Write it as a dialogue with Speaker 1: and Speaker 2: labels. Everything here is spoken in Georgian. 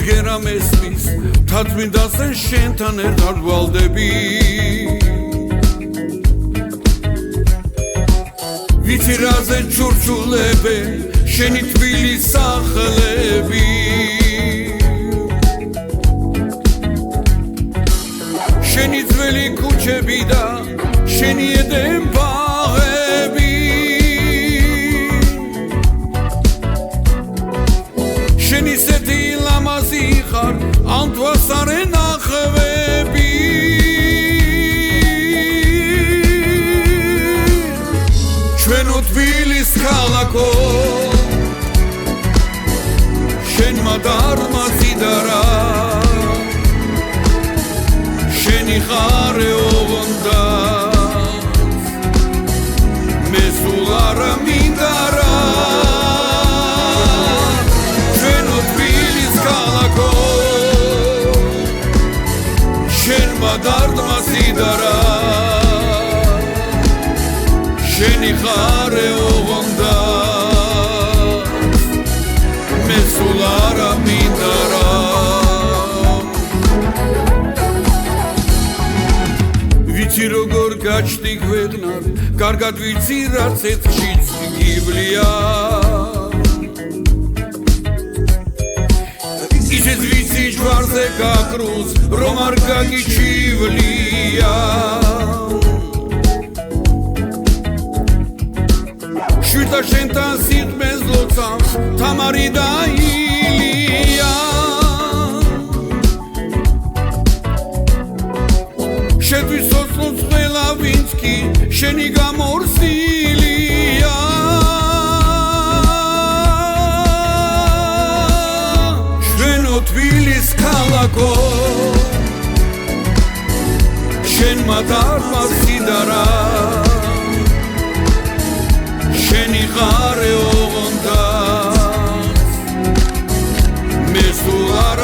Speaker 1: გერა მესმის თათმინდასთან შენთან ერთად ვალდები ვიცი რაზე ჩურჩულები შენი თბილი სახლები შენი ძველი ქუჩები და შენი ედენ ბაღები შენი სეთი ლამაზი ხარ ამ თვალს არ ენახვები ჩვენო თბილის ქალაქო შენმა დარმა წიდარა შენი ხარე ოღონდა მე სულ არ მინდარა ჩვენო თბილის ქალაქო შენმა დარმა წიდარა შენი ხარე ოღონდა მე სულ არ მინდარა ვიცი როგორ გაჩნდი ქვეყნად კარგად ვიცი რაც ეთხშიც გიბლია ისიც ვიცი ჯვარზე გაკრუს რომ არ გაგიჩივლია შვიდა შენთან სიტყვეს ლოცავს თამარი და ილია შეთვის ოცნობს ყველა ვინც კი შენი გამორსილია ჩვენო თბილის ქალაქო შენმა დარმა წიდარა შენი ხარე ოღონდა მე სულ არ